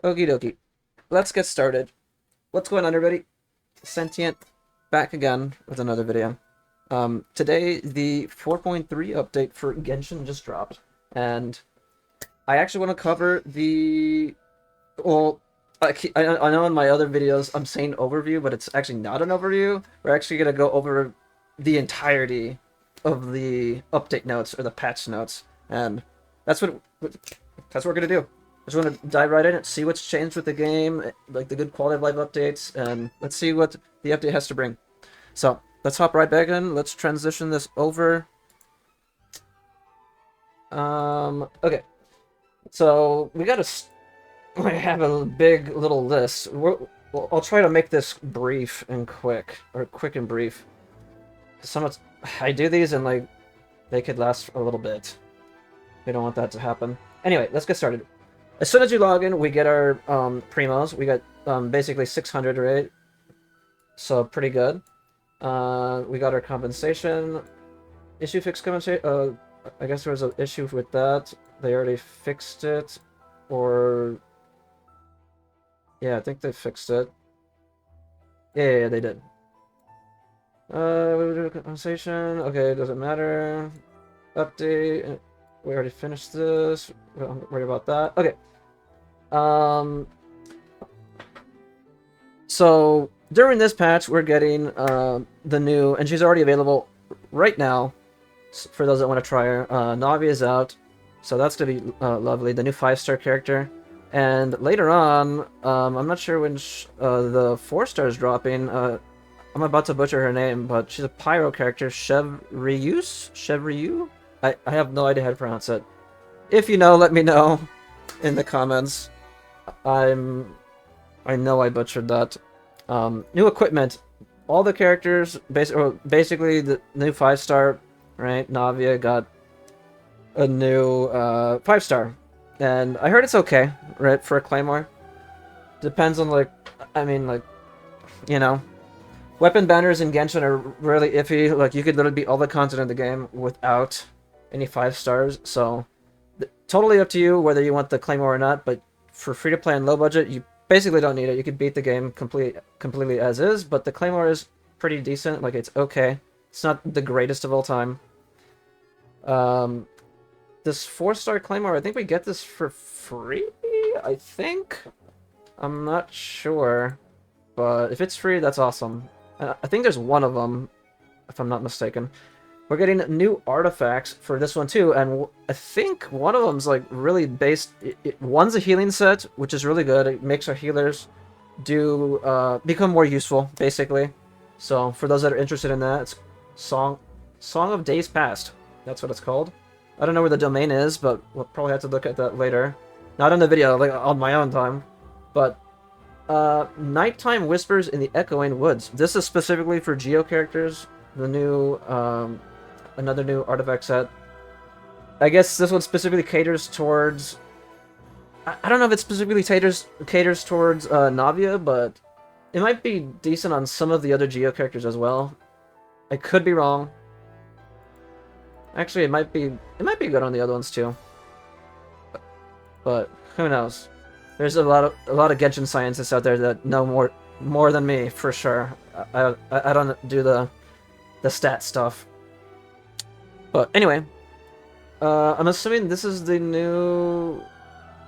Okie dokie. Let's get started. What's going on, everybody? Sentient back again with another video. Today, the 4.3 update for Genshin just dropped, and I actually want to cover the. Well, I know in my other videos I'm saying overview, but it's actually not an overview. We're actually going to go over the entirety of the update notes or the patch notes, and that's what we're going to do. I just want to dive right in and see what's changed with the game, like the good quality of life updates, and let's see what the update has to bring. So let's hop right back in. Let's transition this over. Okay. So we got I have a big little list. I'll try to make this brief and quick, or quick and brief. Somewhat, I do these and like they could last a little bit. We don't want that to happen. Anyway, let's get started. As soon as you log in, we get our primos. We got basically 600, right? So pretty good. We got our compensation. Issue fix compensation. I guess there was an issue with that. They already fixed it. Or... yeah, I think they fixed it. Yeah, they did. Compensation. Okay, doesn't matter. Update. We already finished this. We don't worry about that. Okay. So during this patch, we're getting the new, and she's already available right now for those that want to try her. Navi is out, so that's gonna be lovely. The new 5-star character, and later on, I'm not sure when the 4-star is dropping. I'm about to butcher her name, but she's a pyro character, Chevriu. I have no idea how to pronounce it. If you know, let me know in the comments. I know I butchered that. New equipment. All the characters, basically the new 5-star, right? Navia got a new 5-star. And I heard it's okay, right, for a Claymore. Depends on, like, I mean, like, you know. Weapon banners in Genshin are really iffy. Like, you could literally beat all the content in the game without any 5-stars. So, totally up to you whether you want the Claymore or not, but for free-to-play and low budget, you basically don't need it. You could beat the game completely as is, but the Claymore is pretty decent. Like, it's okay. It's not the greatest of all time. This 4-star Claymore, I think we get this for free, I think? I'm not sure, but if it's free, that's awesome. I think there's one of them, if I'm not mistaken. We're getting new artifacts for this one too, and I think one of them's like really based. One's a healing set, which is really good. It makes our healers become more useful, basically. So for those that are interested in that, it's Song of Days Past. That's what it's called. I don't know where the domain is, but we'll probably have to look at that later. Not in the video, like on my own time. But Nighttime Whispers in the Echoing Woods. This is specifically for Geo characters. The new another new artifact set. I guess this one specifically caters towards... I don't know if it specifically caters towards Navia, but it might be decent on some of the other Geo characters as well. I could be wrong. Actually, it might be good on the other ones too. But who knows? There's a lot of Genshin scientists out there that know more than me for sure. I don't do the stat stuff. But anyway, I'm assuming this is the new...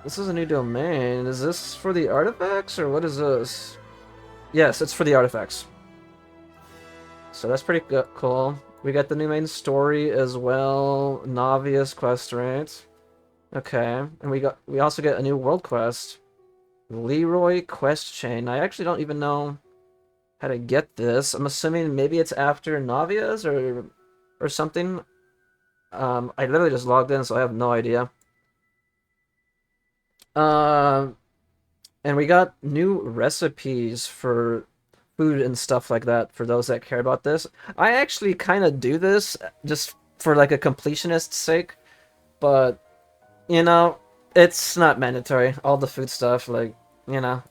this is a new domain. Is this for the artifacts, or what is this? Yes, it's for the artifacts. So that's pretty cool. We got the new main story as well. Navia's quest, right? Okay, and we also get a new world quest. Leroy quest chain. I actually don't even know how to get this. I'm assuming maybe it's after Navia's or something. I literally just logged in, so I have no idea. And we got new recipes for food and stuff like that for those that care about this. I actually kind of do this just for like a completionist's sake, but you know, it's not mandatory. All the food stuff, like, you know,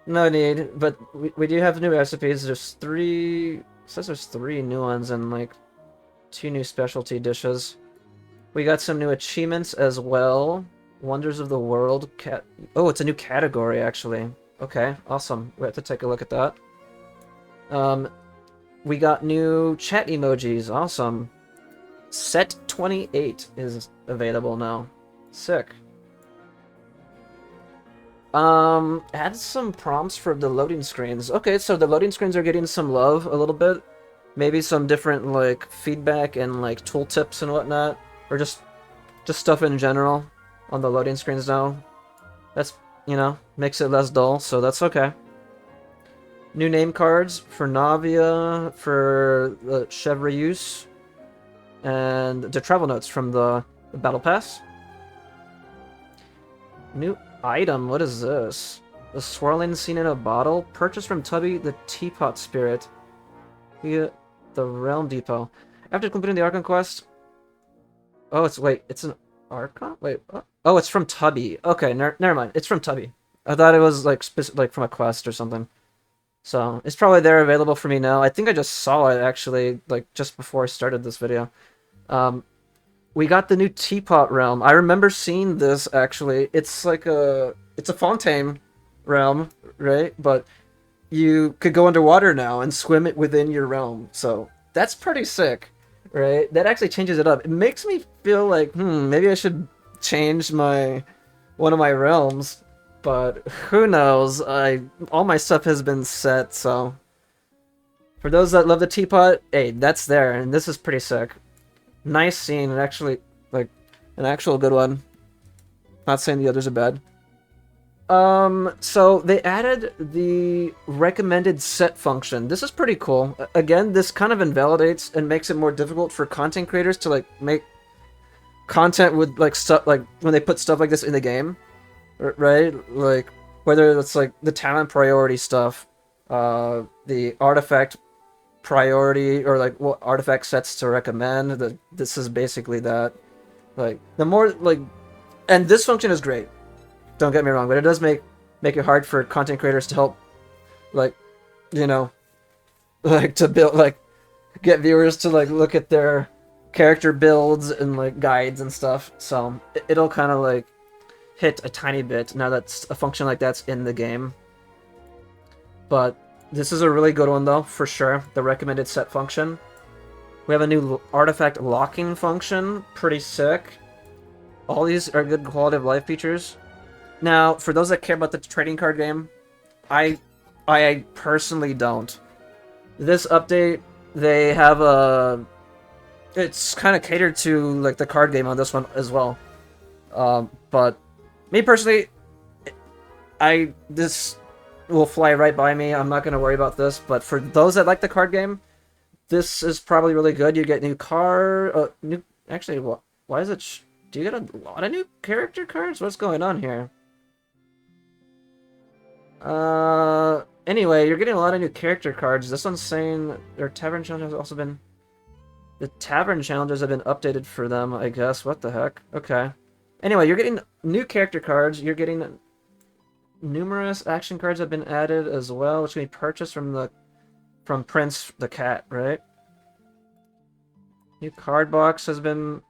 no need. But we do have new recipes. There's three. It says there's 3 new ones and like 2 new specialty dishes. We got some new achievements as well. Wonders of the World. Oh, it's a new category, actually. Okay, awesome. We have to take a look at that. We got new chat emojis. Awesome. Set 28 is available now. Sick. Add some prompts for the loading screens. Okay, so the loading screens are getting some love a little bit. Maybe some different, like, feedback and, like, tooltips and whatnot. Or just stuff in general on the loading screens now. That's, you know, makes it less dull, so that's okay. New name cards for Navia, for the Chevreuse, and the travel notes from the Battle Pass. New item, what is this? The swirling scene in a bottle, purchased from Tubby the Teapot Spirit via the Realm Depot. After completing the Archon quest... Oh, it's an Archon? Wait, oh, it's from Tubby. Okay, never mind, it's from Tubby. I thought it was, like, from a quest or something. So, it's probably there available for me now. I think I just saw it, actually, like, just before I started this video. We got the new Teapot Realm. I remember seeing this, actually. It's like it's a Fontaine realm, right? But you could go underwater now and swim it within your realm. So that's pretty sick, right? That actually changes it up. It makes me feel like, maybe I should change one of my realms. But who knows? All my stuff has been set, so... For those that love the Teapot, hey, that's there, and this is pretty sick. Nice scene, and actually, like, an actual good one. Not saying the others are bad. So they added the recommended set function. This is pretty cool. Again, this kind of invalidates and makes it more difficult for content creators to, like, make content with, like, stuff, like, when they put stuff like this in the game. Right? Like, whether it's, like, the talent priority stuff, the artifact priority, or like what artifact sets to recommend. This is basically that. Like, the more, like, and this function is great, don't get me wrong, but it does make it hard for content creators to help, like, you know, like, to build, like, get viewers to, like, look at their character builds and, like, guides and stuff. So it'll kind of, like, hit a tiny bit now that a function like that's in the game. But this is a really good one, though, for sure. The recommended set function. We have a new artifact locking function. Pretty sick. All these are good quality of life features. Now, for those that care about the trading card game, I personally don't. This update, they have a... It's kind of catered to, like, the card game on this one as well. But me personally, this will fly right by me. I'm not going to worry about this, but for those that like the card game, this is probably really good. You get new actually, why is it, do you get a lot of new character cards? What's going on here? Anyway, you're getting a lot of new character cards. This one's saying their Tavern Challenges have also been, the Tavern Challenges have been updated for them, I guess. What the heck? Okay. Anyway, you're getting new character cards. You're getting numerous action cards have been added as well, which can be purchased from Prince the Cat, right? New card box finally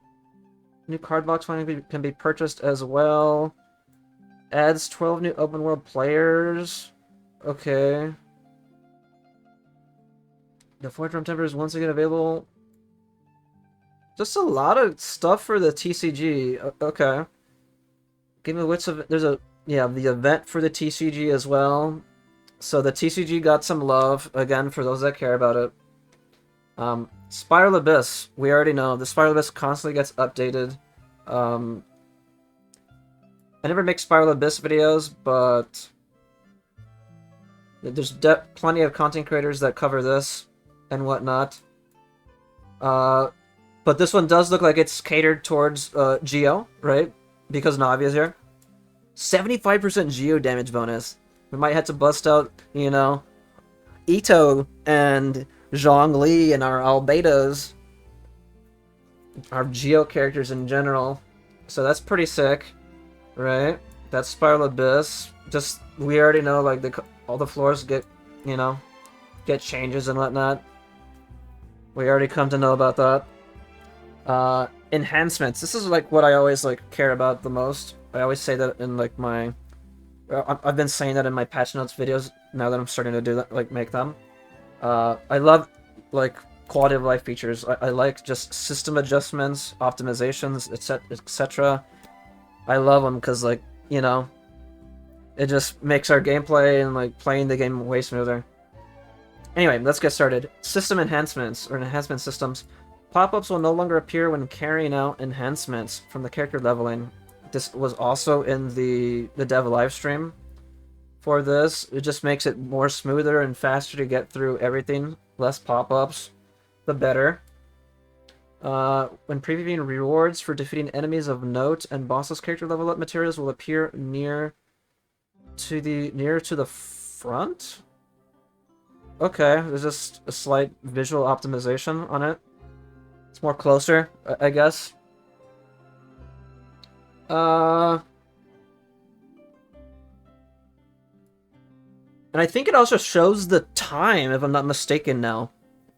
can be purchased as well. Adds 12 new open world players. Okay. The Forge Realm Temper is once again available. Just a lot of stuff for the TCG. Okay. Give me wits of there's a the event for the TCG as well. So the TCG got some love, again, for those that care about it. Spiral Abyss, we already know. The Spiral Abyss constantly gets updated. I never make Spiral Abyss videos, but there's plenty of content creators that cover this and whatnot. But this one does look like it's catered towards Geo, right? Because Navi is here. 75% Geo damage bonus. We might have to bust out, you know, Ito and Zhongli and our Albedos. Our Geo characters in general. So that's pretty sick, right? That's Spiral Abyss. Just, we already know, like, all the floors get, you know, get changes and whatnot. We already come to know about that. Enhancements. This is, like, what I always, like, care about the most. I always say that in like my I've been saying that in my patch notes videos now that I'm starting to do that, like make them. I love like quality of life features. I like just system adjustments, optimizations, etc., etc. I love them because like you know it just makes our gameplay and like playing the game way smoother. Anyway, let's get started. System enhancements or enhancement systems. Pop-ups will no longer appear when carrying out enhancements from the character leveling. This was also in the dev livestream for this. It just makes it more smoother and faster to get through everything. Less pop-ups, the better. When previewing rewards for defeating enemies of note and bosses, character level up materials will appear near to the front. Okay, there's just a slight visual optimization on it. It's more closer, I guess. And I think it also shows the time, if I'm not mistaken now.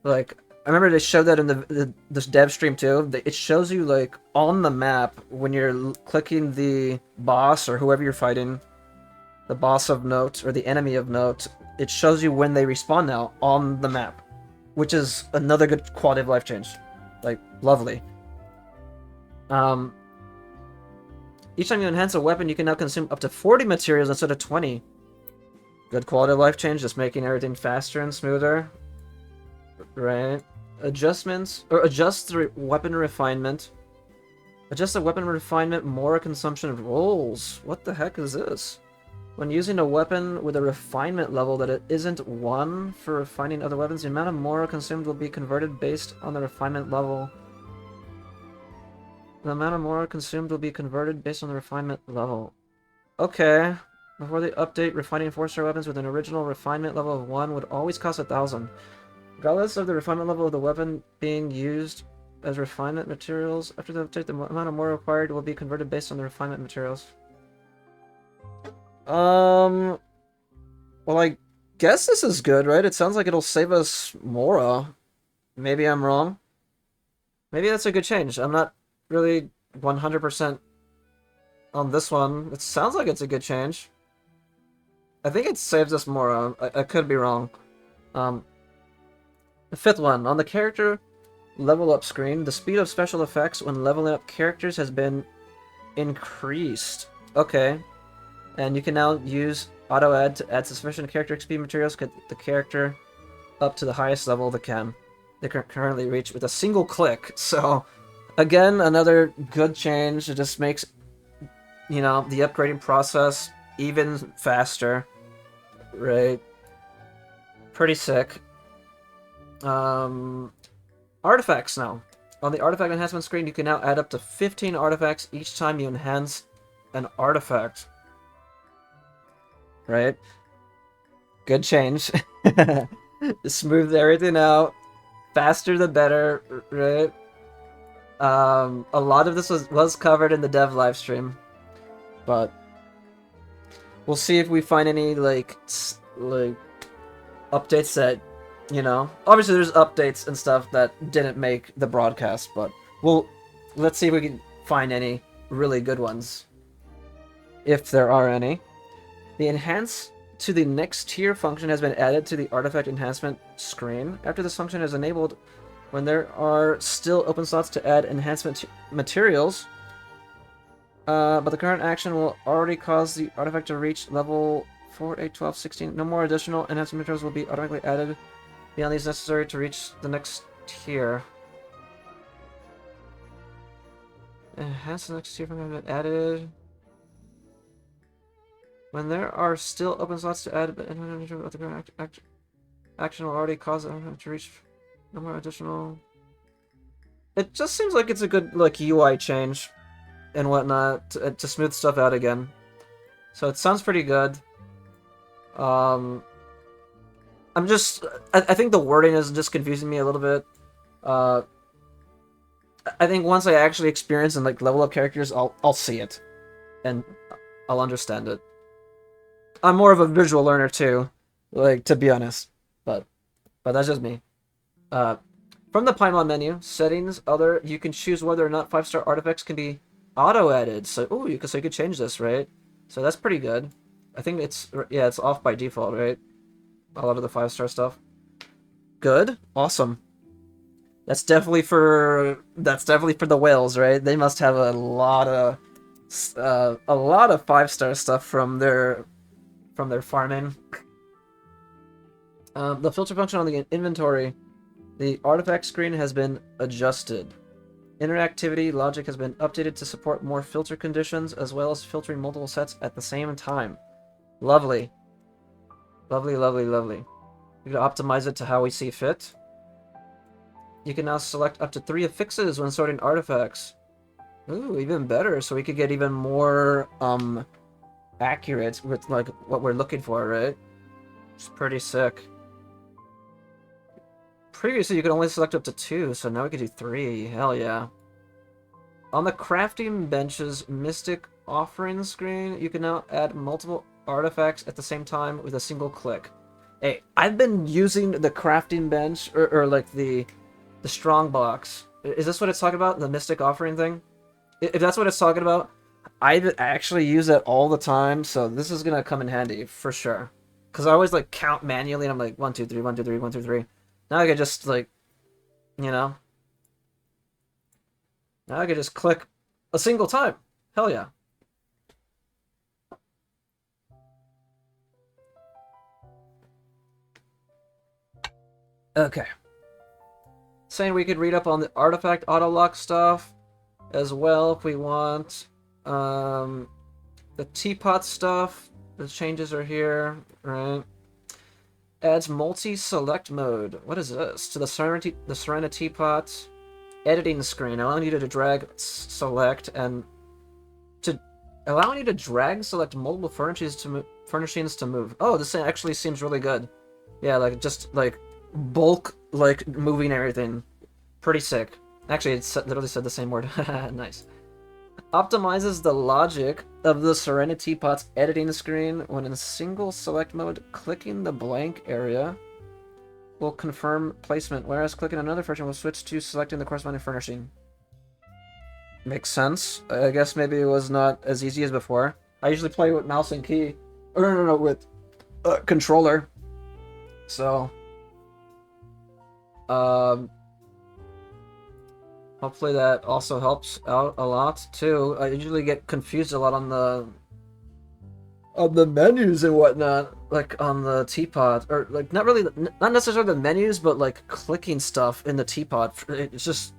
Like, I remember they showed that in this dev stream too. It shows you, like, on the map, when you're clicking the boss or whoever you're fighting, the boss of note or the enemy of note, it shows you when they respawn now on the map, which is another good quality of life change. Like, lovely. Each time you enhance a weapon, you can now consume up to 40 materials instead of 20. Good quality of life change, just making everything faster and smoother. Right. Adjustments, or adjust the weapon refinement. Adjust the weapon refinement more consumption of rolls. What the heck is this? When using a weapon with a refinement level that it isn't 1 for refining other weapons, the amount of Mora consumed will be converted based on the refinement level. The amount of Mora consumed will be converted based on the refinement level. Okay. Before they update, refining 4-star weapons with an original refinement level of 1 would always cost 1,000. Regardless of the refinement level of the weapon being used as refinement materials, after the update, the amount of Mora required will be converted based on the refinement materials. Well, I guess this is good, right? It sounds like it'll save us Mora. Maybe I'm wrong. Maybe that's a good change. I'm not really 100% on this one. It sounds like it's a good change. I think it saves us Mora. I could be wrong. The fifth one. On the character level up screen, the speed of special effects when leveling up characters has been increased. Okay. And you can now use auto add to add sufficient character XP materials to get the character up to the highest level they can. They can currently reach with a single click. So, again, another good change. It just makes, you know, the upgrading process even faster. Right? Pretty sick. Artifacts now. On the artifact enhancement screen, you can now add up to 15 artifacts each time you enhance an artifact. Right? Good change. Smooth everything out. Faster the better, right? A lot of this was covered in the dev livestream, but we'll see if we find any like updates that, you know, obviously there's updates and stuff that didn't make the broadcast, but let's see if we can find any really good ones, if there are any. The enhance to the next tier function has been added to the artifact enhancement screen. After this function is enabled, when there are still open slots to add enhancement materials, but the current action will already cause the artifact to reach level 4, 8, 12, 16. No more additional enhancement materials will be automatically added beyond these necessary to reach the next tier. Enhance the next tier function has been added. When there are still open slots to add, but the current action will already cause it to reach no more additional. It just seems like it's a good like UI change and whatnot to smooth stuff out again. So it sounds pretty good. I think the wording is just confusing me a little bit. I think once I actually experience and like level up characters, I'll see it, and I'll understand it. I'm more of a visual learner too, like to be honest, but that's just me. From the Paimon menu, settings, other, you can choose whether or not 5-star artifacts can be auto added. So so you could change this, right? So that's pretty good. I think it's off by default, right? A lot of the 5-star stuff. Good, awesome. That's definitely for the whales, right? They must have a lot of 5-star stuff from their farming. The filter function on the inventory, the artifact screen has been adjusted. Interactivity logic has been updated to support more filter conditions, as well as filtering multiple sets at the same time. Lovely. Lovely, lovely, lovely. We can optimize it to how we see fit. You can now select up to 3 affixes when sorting artifacts. Ooh, even better. So we could get even more accurate with like what we're looking for, right? It's pretty sick. Previously, you could only select up to 2, so now we could do 3. Hell yeah. On the crafting bench's Mystic Offering screen, you can now add multiple artifacts at the same time with a single click. Hey, I've been using the crafting bench, or like the strong box. Is this what it's talking about? The Mystic Offering thing? If that's what it's talking about, I actually use it all the time, so this is gonna come in handy for sure. Because I always like count manually, and I'm like 1, 2, 3, 1, 2, 3, 1, 2, 3. Now I can just like, you know, now I can just click a single time. Hell yeah. Okay. Saying we could read up on the artifact auto lock stuff as well if we want. The teapot stuff, the changes are here, right? Adds multi-select mode. What is this? To the Serenity Teapot editing screen, allowing you to drag, select, and allowing you to drag, select multiple furnishings to move. Oh, this actually seems really good. Yeah, like just like bulk, like moving everything. Pretty sick. Actually, it literally said the same word. Nice. Optimizes the logic of the Serenity Teapot's editing screen when in single select mode. Clicking the blank area will confirm placement, whereas clicking another furnishing will switch to selecting the corresponding furnishing. Makes sense. I guess maybe it was not as easy as before. I usually play with mouse and key. Or no, with controller. So, hopefully that also helps out a lot too. I usually get confused a lot on the menus and whatnot, like on the teapot, or like not necessarily the menus, but like clicking stuff in the teapot. It's just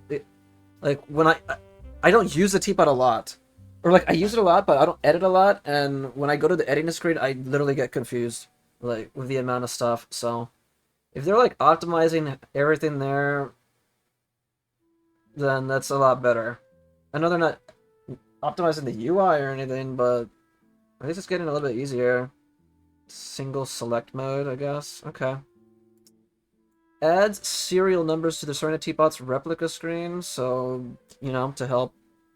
like when I don't use the teapot a lot, or like I use it a lot, but I don't edit a lot. And when I go to the editing screen, I literally get confused, like with the amount of stuff. So if they're like optimizing everything there, then that's a lot better. I know they're not optimizing the UI or anything, but at least it's getting a little bit easier. Single select mode, I guess. Okay. Adds serial numbers to the Serenity Teapot's replica screen, so, you know, to help,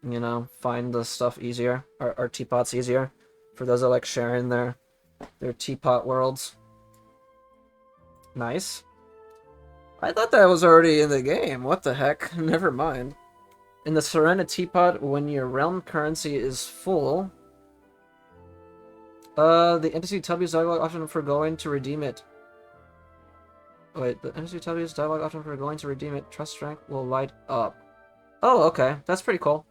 you know, find the stuff easier, our teapots easier, for those that like sharing their teapot worlds. Nice. I thought that was already in the game. What the heck? Never mind. In the Serenity Teapot, when your realm currency is full, the NPC W's dialogue option for going to redeem it. Wait, the NPC W's dialogue option for going to redeem it. Trust strength will light up. Oh, okay. That's pretty cool.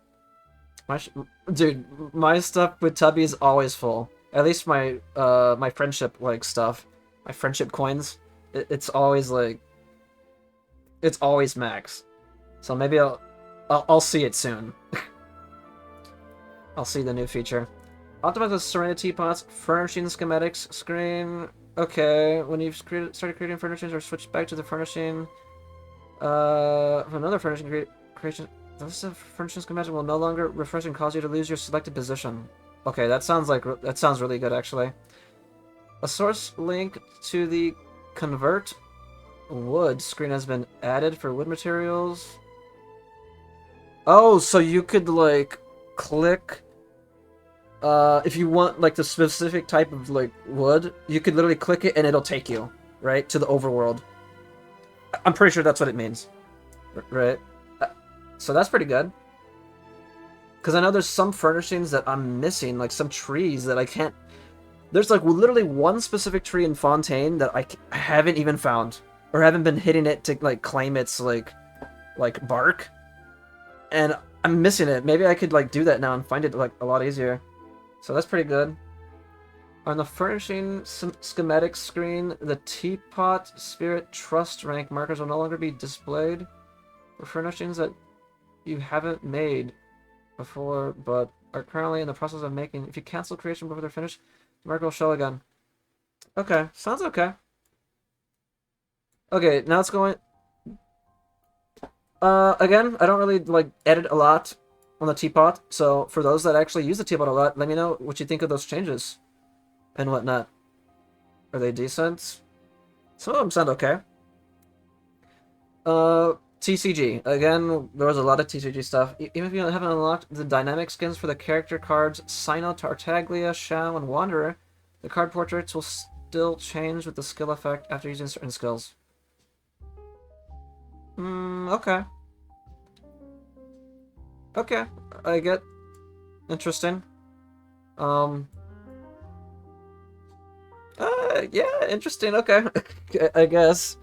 Dude, my stuff with Tubby is always full. At least my my friendship like stuff, my friendship coins. It's always like, it's always max. So maybe I'll see it soon. I'll see the new feature. Optimize the Serenity Teapot's furnishing schematics screen. Okay, when you've started creating furnishings or switch back to the furnishing, another furnishing creation. This furnishing schematic will no longer refresh and cause you to lose your selected position. Okay, that sounds really good actually. A source link to the convert wood screen has been added for wood materials. Oh, so you could like click. If you want like the specific type of like wood, you could literally click it and it'll take you right to the overworld. I'm pretty sure that's what it means, right? So that's pretty good. Because I know there's some furnishings that I'm missing, like some trees that I can't... There's like literally one specific tree in Fontaine that I haven't even found. Or haven't been hitting it to like claim its like bark. And I'm missing it. Maybe I could like do that now and find it like a lot easier. So that's pretty good. On the furnishing schematic screen, the teapot, spirit, trust rank markers will no longer be displayed for furnishings that you haven't made before, but are currently in the process of making. If you cancel creation before they're finished, the marker will show again. Okay, sounds okay. Okay, now it's going... again, I don't really, like, edit a lot on the teapot, so for those that actually use the teapot a lot, let me know what you think of those changes. And whatnot. Are they decent? Some of them sound okay. TCG. Again, there was a lot of TCG stuff. Even if you haven't unlocked the dynamic skins for the character cards Sino, Tartaglia, Shao, and Wanderer, the card portraits will still change with the skill effect after using certain skills. Okay. Okay, I get... Interesting. Yeah, interesting, okay. I guess.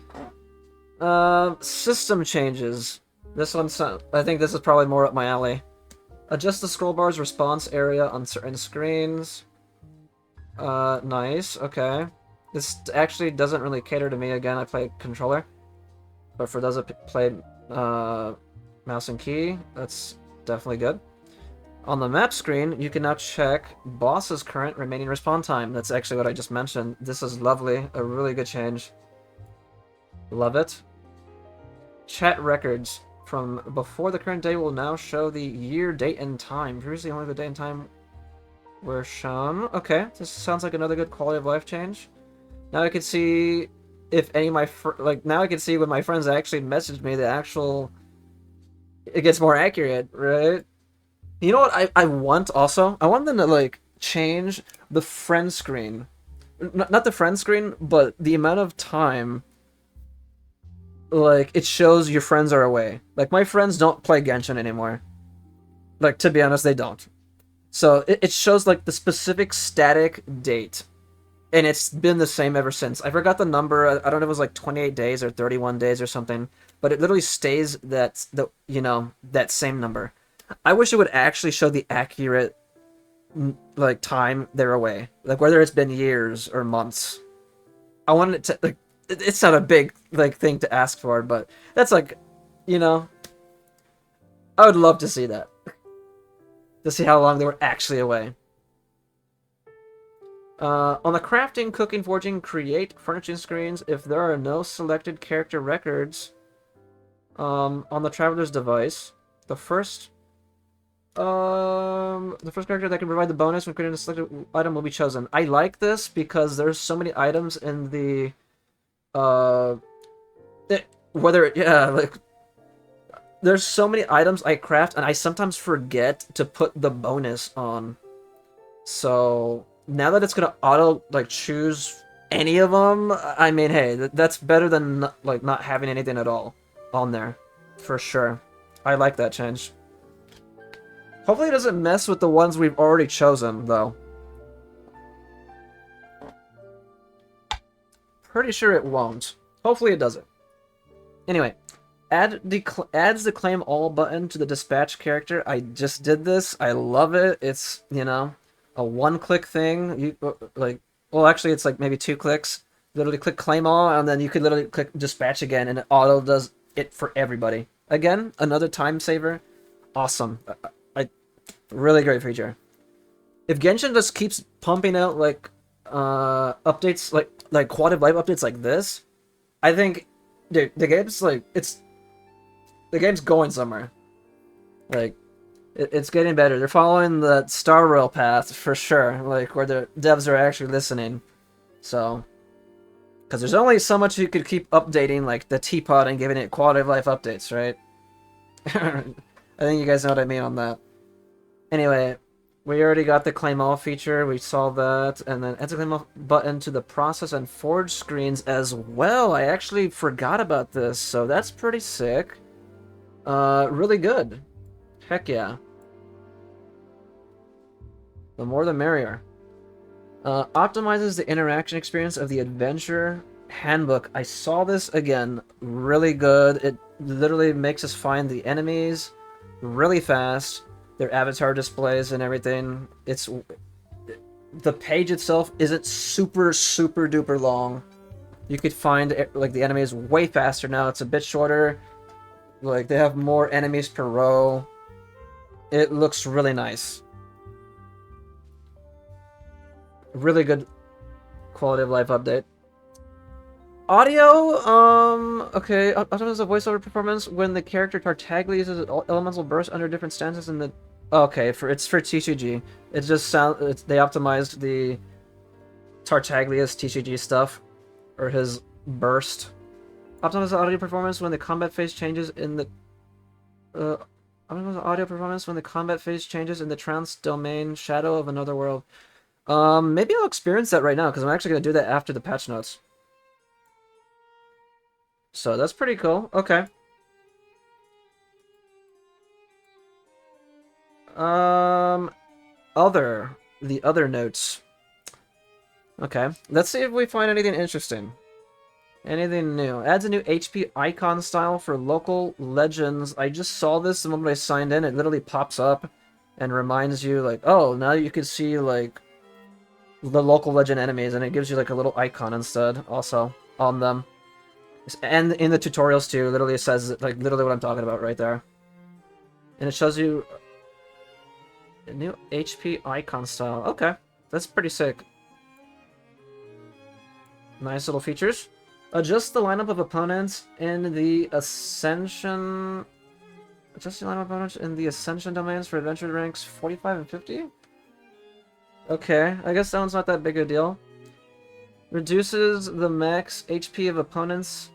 System changes. This one's... I think this is probably more up my alley. Adjust the scroll bar's response area on certain screens. Nice, okay. This actually doesn't really cater to me. Again, I play controller. But for those that play, mouse and key, that's definitely good. On the map screen, you can now check boss's current remaining respawn time. That's actually what I just mentioned. This is lovely. A really good change. Love it. Chat records from before the current day will now show the year, date, and time. Previously, only the date and time were shown. Okay, this sounds like another good quality of life change. Now I can see if any of my... now I can see when my friends actually messaged me the actual... It gets more accurate, right? You know what I want also? I want them to, like, change the friend screen. Not the friend screen, but the amount of time, like, it shows your friends are away. Like, my friends don't play Genshin anymore. Like, to be honest, they don't. So, it shows, like, the specific static date. And it's been the same ever since. I forgot the number. I don't know if it was, like, 28 days or 31 days or something. But it literally stays that same number. I wish it would actually show the accurate, like, time they're away. Like, whether it's been years or months. I wanted it to, like, it's not a big, like, thing to ask for, but that's, like, you know, I would love to see that. To see how long they were actually away. On the crafting, cooking, forging, create, furnishing screens, if there are no selected character records, on the traveler's device, the first character that can provide the bonus when creating a selected item will be chosen. I like this because there's so many items in the, there's so many items I craft and I sometimes forget to put the bonus on. So now that it's gonna auto, like, choose any of them, I mean, hey, that's better than, like, not having anything at all on there, for sure. I like that change. Hopefully it doesn't mess with the ones we've already chosen, though. Pretty sure it won't. Hopefully it doesn't. Anyway, adds the claim all button to the dispatch character. I just did this. I love it. It's, you know, a one-click thing. You like, well, actually, it's like maybe 2 clicks. Literally click claim all, and then you could literally click dispatch again, and it auto does it for everybody. Again, another time saver. Awesome. Really great feature. If Genshin just keeps pumping out, like, updates, like quality of life updates like this, I think, dude, the game's, like, the game's going somewhere. Like, it's getting better. They're following the Star Rail path, for sure, like, where the devs are actually listening. So, because there's only so much you could keep updating, like, the teapot and giving it quality of life updates, right? I think you guys know what I mean on that. Anyway, we already got the claim all feature, we saw that, and then add the claim all button to the process and forge screens as well. I actually forgot about this, so that's pretty sick. Really good. Heck yeah. The more the merrier. Optimizes the interaction experience of the adventure handbook. I saw this again. Really good. It literally makes us find the enemies really fast. Their avatar displays and everything. It's the page itself isn't super duper long. You could find like the enemies way faster now. It's a bit shorter. Like they have more enemies per row. It looks really nice. Really good quality of life update. Audio, okay, optimize the voiceover performance when the character Tartaglia uses elemental burst under different stances in the... Okay, it's for TCG. It just they optimized the Tartaglia's TCG stuff, or his burst. Optimize the audio performance when the combat phase changes in the... optimize the audio performance when the combat phase changes in the trance domain Shadow of Another World. Maybe I'll experience that right now, because I'm actually going to do that after the patch notes. So that's pretty cool. Okay. The other notes. Okay, let's see if we find anything interesting. Anything new. Adds a new HP icon style for local legends. I just saw this the moment I signed in. It literally pops up and reminds you, like, oh, now you can see, like, the local legend enemies, and it gives you like a little icon instead also on them. And in the tutorials too, literally it says like literally what I'm talking about right there. And it shows you a new HP icon style. Okay, that's pretty sick. Nice little features. Adjust the lineup of opponents in the Ascension. Adjust the lineup of opponents in the Ascension domains for adventure ranks 45 and 50. Okay, I guess that one's not that big a deal. Reduces the max HP of opponents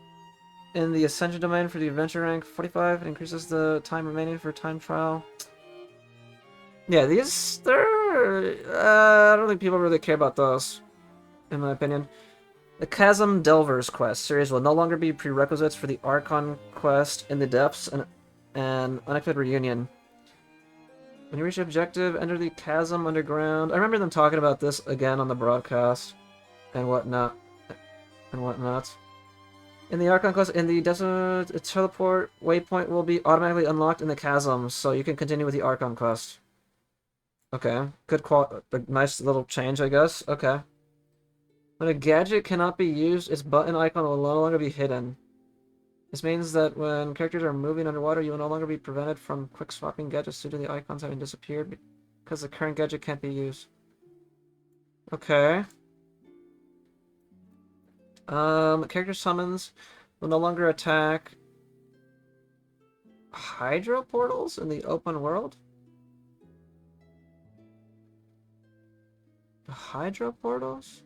in the Ascension domain for the adventure rank 45 and increases the time remaining for time trial. Yeah, I don't think people really care about those, in my opinion. The Chasm Delvers quest series will no longer be prerequisites for the Archon quest in the Depths and Unexpected Reunion. When you reach the objective, enter the Chasm Underground. I remember them talking about this again on the broadcast and whatnot. In the Archon quest, in the desert, a teleport waypoint will be automatically unlocked in the chasm, so you can continue with the Archon quest. Okay, good nice little change, I guess. Okay. When a gadget cannot be used, its button icon will no longer be hidden. This means that when characters are moving underwater, you will no longer be prevented from quick swapping gadgets due to the icons having disappeared because the current gadget can't be used. Okay. Character summons will no longer attack hydro portals in the open world? Hydro portals?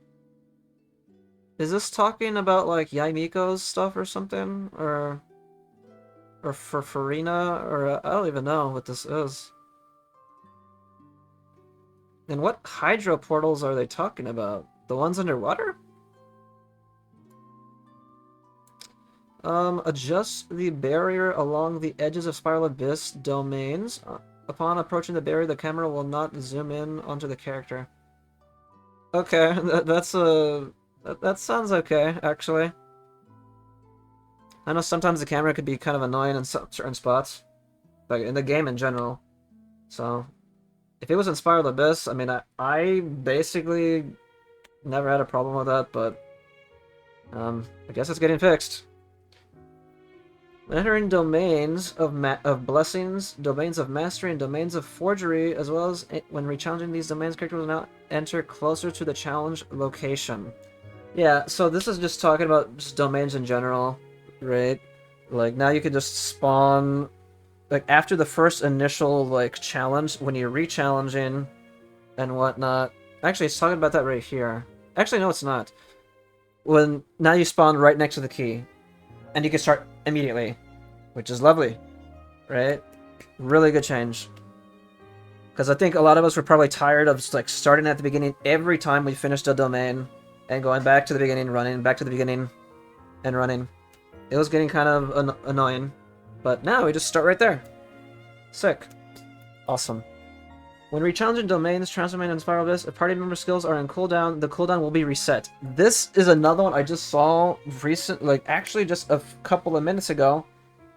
Is this talking about, like, Yaimiko's stuff or something? Or for Farina? Or, I don't even know what this is. And what hydro portals are they talking about? The ones underwater? Adjust the barrier along the edges of Spiral Abyss domains. Upon approaching the barrier, the camera will not zoom in onto the character. Okay, that sounds okay, actually. I know sometimes the camera could be kind of annoying in certain spots, like in the game in general. So, if it was in Spiral Abyss, I mean, I basically never had a problem with that, but I guess it's getting fixed. When entering domains of blessings, domains of mastery, and domains of forgery, as well as when rechallenging these domains, characters will now enter closer to the challenge location. Yeah, so this is just talking about just domains in general, right? Like, now you can just spawn, like, after the first initial, like, challenge, when you're re-challenging and whatnot. Actually, it's talking about that right here. Actually, no, it's not. Now you spawn right next to the key. And you can start immediately, which is lovely, right? Really good change. Because I think a lot of us were probably tired of just, like, starting at the beginning every time we finished a domain and going back to the beginning, running, back to the beginning, and running. It was getting kind of annoying, but now we just start right there. Sick. Awesome. When re-challenging domains, Transdomain, and Spiral Abyss, if party member skills are in cooldown, the cooldown will be reset. This is another one I just saw actually just a couple of minutes ago,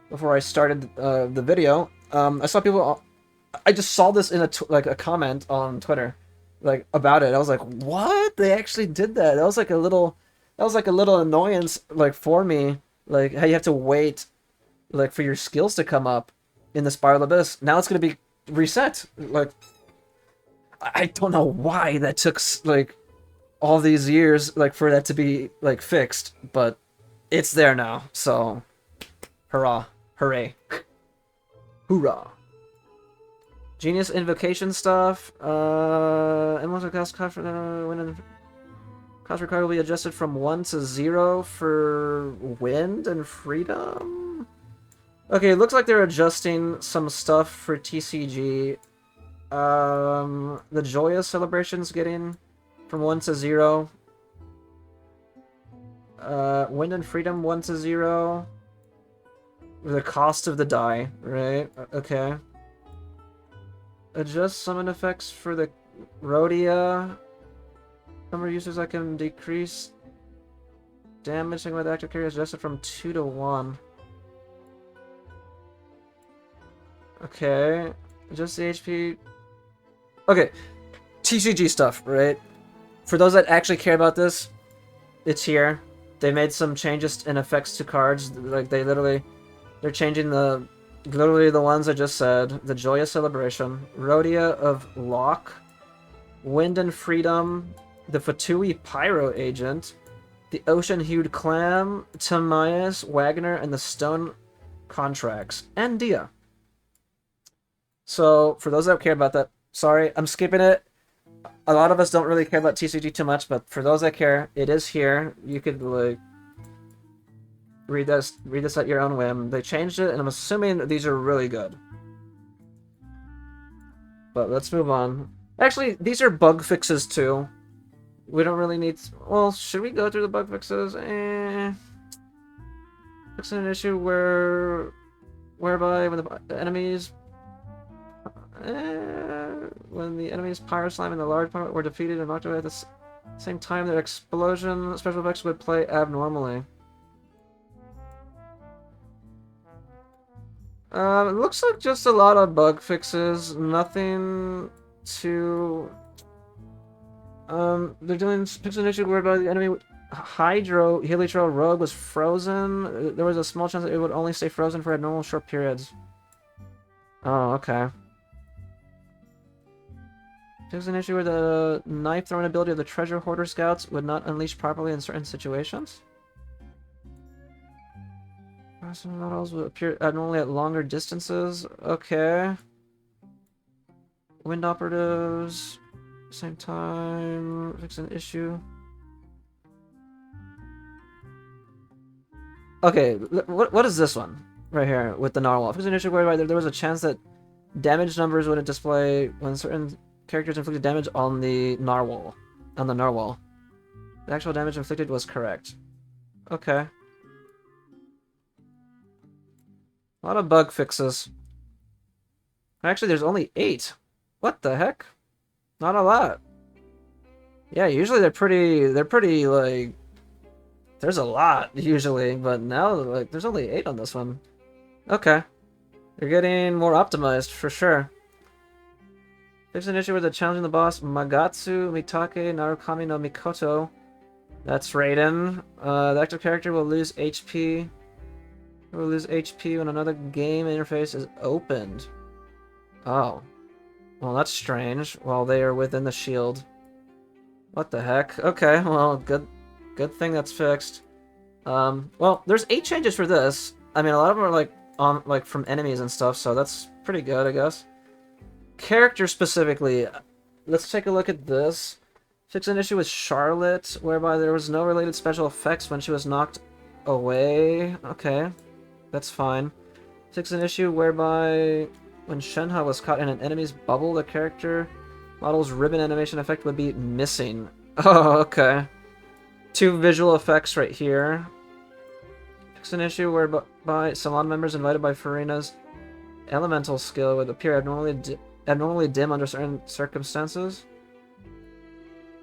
before I started the video. I saw people. I just saw this in a comment on Twitter, like about it. I was like, what? They actually did that. That was like a little annoyance, like for me, like how you have to wait, like for your skills to come up in the Spiral Abyss. Now it's gonna be reset. Like, I don't know why that took like all these years like for that to be like fixed, but it's there now. So, hurrah, hooray, hoorah! Genius invocation stuff. And what's the cost for when cost required will be adjusted from 1 to 0 for wind and freedom. Okay, it looks like they're adjusting some stuff for TCG. The Joyous celebration's getting from 1 to 0. Wind and Freedom 1 to 0. The cost of the die, right? Okay. Adjust summon effects for the Rhodia. Number of users that can decrease damage with active carry adjusted from 2 to 1. Okay. Adjust the HP. Okay, TCG stuff, right? For those that actually care about this, it's here. They made some changes in effects to cards. Like, they're changing literally the ones I just said. The Joyous Celebration, Rhodia of Locke, Wind and Freedom, the Fatui Pyro Agent, the Ocean-Hued Clam, Timaeus, Wagner, and the Stone Contracts, and Dia. So, for those that care about that, sorry, I'm skipping it. A lot of us don't really care about TCG too much, but for those that care, it is here. You could, like, read this at your own whim. They changed it, and I'm assuming these are really good. But let's move on. Actually, these are bug fixes, too. We don't really need... Well, should we go through the bug fixes? Fixing an issue whereby when the enemies... when the enemy's Pyro Slime and the large Pyro were defeated and knocked away at the same time, their explosion special effects would play abnormally. It looks like just a lot of bug fixes. Nothing to... they're doing fixing an issue whereby the enemy Heliotrail Rogue was frozen. There was a small chance that it would only stay frozen for abnormal short periods. Oh, okay. There's an issue where the knife throwing ability of the Treasure Hoarder Scouts would not unleash properly in certain situations. Some models would appear abnormally at longer distances. Okay. Wind Operatives. Same time. Fix an issue. Okay, what is this one? Right here, with the Narwhal. Fix an issue whereby there was a chance that damage numbers wouldn't display when certain characters inflicted damage on the Narwhal. The actual damage inflicted was correct. Okay. A lot of bug fixes. Actually, there's only 8. What the heck? Not a lot. Yeah, usually they're pretty, like... There's a lot, usually, but now, like, there's only 8 on this one. Okay. They're getting more optimized, for sure. Fix an issue with the challenging the boss Magatsu Mitake Narukami no Mikoto. That's Raiden. The active character will lose HP. Will lose HP when another game interface is opened. Oh. Well, that's strange. While they are within the shield. What the heck? Okay, well, good thing that's fixed. Well, there's 8 changes for this. I mean, a lot of them are like from enemies and stuff, so that's pretty good, I guess. Character specifically, let's take a look at this. Fix an issue with Charlotte, whereby there was no related special effects when she was knocked away. Okay, that's fine. Fix an issue whereby when Shenhe was caught in an enemy's bubble, the character model's ribbon animation effect would be missing. Oh, okay. 2 visual effects right here. Fix an issue whereby salon members invited by Farina's elemental skill would appear abnormally abnormally dim under certain circumstances.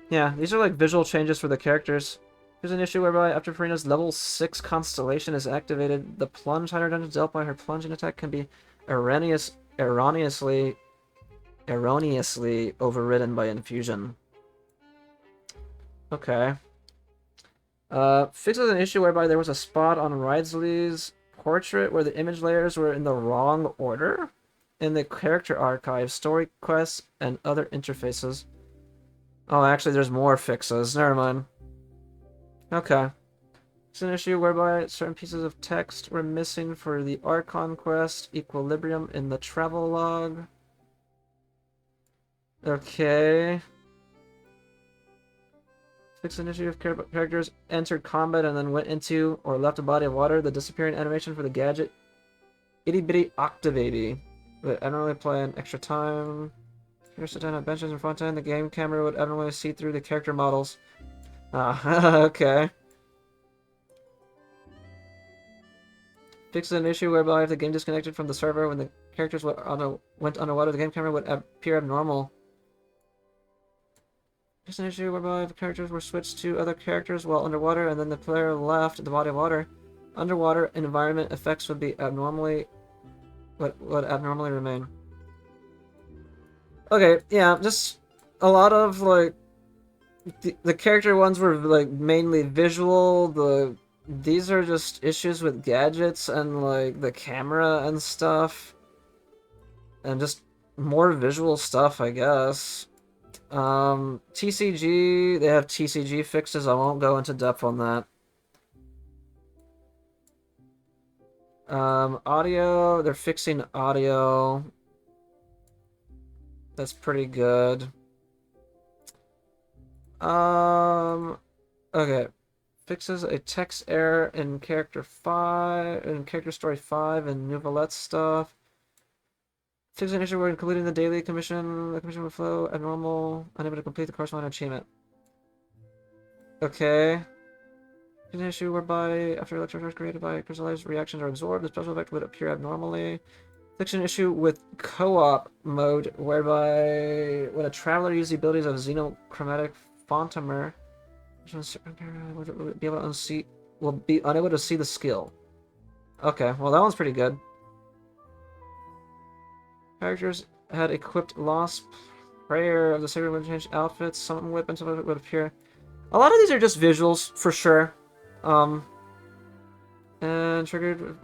Yeah, these are like visual changes for the characters. Here's an issue whereby after Farina's level 6 constellation is activated, the plunge hunter dungeons dealt by her plunging attack can be erroneously overridden by infusion. Okay. Fixes an issue whereby there was a spot on Ridsley's portrait where the image layers were in the wrong order in the character archive, story quests, and other interfaces. Oh, actually, there's more fixes. Never mind. Okay. It's an issue whereby certain pieces of text were missing for the Archon quest, Equilibrium in the travel log. Okay. Fix an issue if characters entered combat and then went into or left a body of water. The disappearing animation for the gadget Itty Bitty Octavady. But I don't really play in extra time. If you sit down at benches in front end, the game camera would abnormally see through the character models. Ah, okay. Fix an issue whereby if the game disconnected from the server when the characters went underwater, the game camera would appear abnormal. Fix an issue whereby if characters were switched to other characters while underwater and then the player left the body of water, underwater environment effects would be abnormally would abnormally remain. Okay, yeah, just a lot of like the character ones were like mainly visual. These are just issues with gadgets and like the camera and stuff, and just more visual stuff, I guess. TCG, they have TCG fixes. I won't go into depth on that. Audio, they're fixing audio. That's pretty good. Okay. Fixes a text error in character story 5 and Nouvellette stuff. Fixes an issue where completing the daily commission, the commission will flow abnormal, unable to complete the corresponding achievement. Okay. An issue whereby after electrons created by crystallized reactions are absorbed, the special effect would appear abnormally. Fix an issue with co-op mode whereby when a traveler uses the abilities of xenochromatic Fontamer, will be unable to see the skill. Okay, well that one's pretty good. Characters had equipped Lost Prayer of the Sacred Would change outfits, some weapons would appear. A lot of these are just visuals, for sure. And triggered...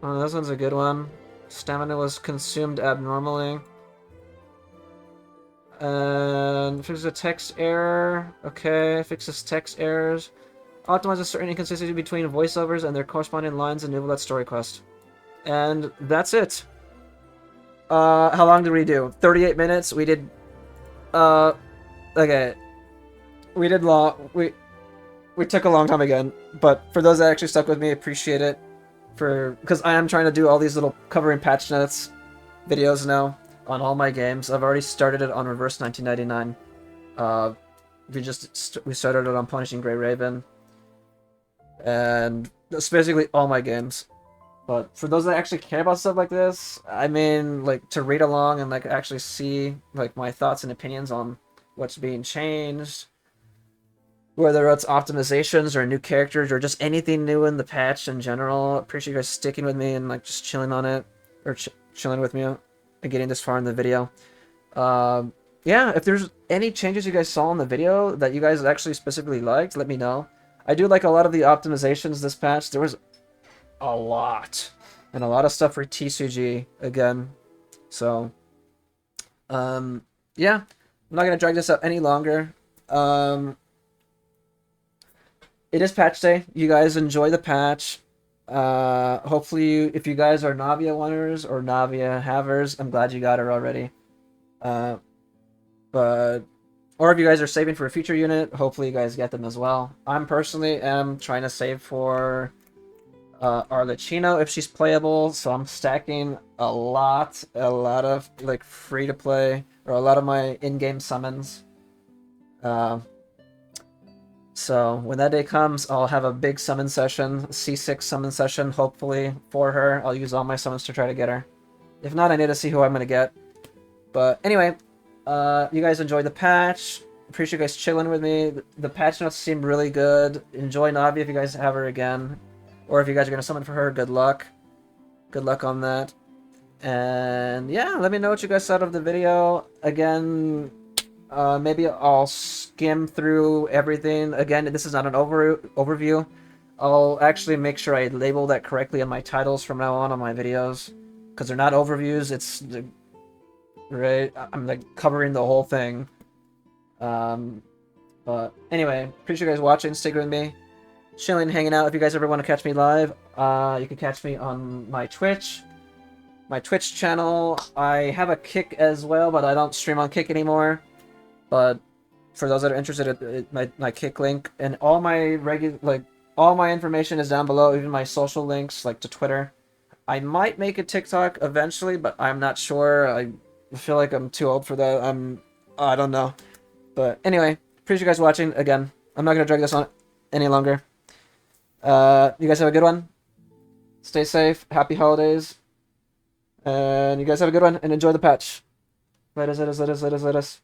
Oh, this one's a good one. Stamina was consumed abnormally. And fixes a text error. Okay, fixes text errors. Optimizes certain inconsistency between voiceovers and their corresponding lines in Nouvellette story quest. And that's it. How long did we do? 38 minutes? We did... Okay. We did long... We took a long time again. But for those that actually stuck with me, appreciate it. Because I am trying to do all these little covering patch notes videos now on all my games. I've already started it on Reverse 1999. We started it on Punishing Grey Raven, and that's basically all my games. But for those that actually care about stuff like this, I mean, like to read along and like actually see like my thoughts and opinions on what's being changed, whether it's optimizations or new characters or just anything new in the patch in general. Appreciate you guys sticking with me and like just chilling on it, or chilling with me and getting this far in the video. Yeah, if there's any changes you guys saw in the video that you guys actually specifically liked, let me know. I do like a lot of the optimizations this patch. There was a lot. And a lot of stuff for TCG again. So, yeah. I'm not going to drag this up any longer. It is patch day. You guys enjoy the patch. Hopefully, if you guys are Navia winners or Navia havers, I'm glad you got it already. Or if you guys are saving for a future unit, hopefully you guys get them as well. I'm personally am trying to save for Arlecchino if she's playable, so I'm stacking a lot of like free to play or a lot of my in-game summons. So when that day comes, I'll have a big summon session, C6 summon session, hopefully for her. I'll use all my summons to try to get her. If not, I need to see who I'm gonna get. But anyway, you guys enjoyed the patch. Appreciate you guys chilling with me. The patch notes seem really good. Enjoy Navi if you guys have her again. Or if you guys are gonna summon for her, good luck. Good luck on that. And yeah, let me know what you guys thought of the video. Again, maybe I'll skim through everything. Again, this is not an overview. I'll actually make sure I label that correctly in my titles from now on my videos. Because they're not overviews, it's... Right? I'm like covering the whole thing. But anyway, appreciate you guys watching, sticking with me. Chilling, hanging out. If you guys ever want to catch me live, you can catch me on my Twitch. My Twitch channel. I have a Kick as well, but I don't stream on Kick anymore. But for those that are interested, my Kick link and all my all my information is down below, even my social links, like to Twitter. I might make a TikTok eventually, but I'm not sure. I feel like I'm too old for that. I don't know. But anyway, appreciate you guys watching. Again, I'm not gonna drag this on any longer. You guys have a good one. Stay safe. Happy holidays. And you guys have a good one and enjoy the patch. Let us.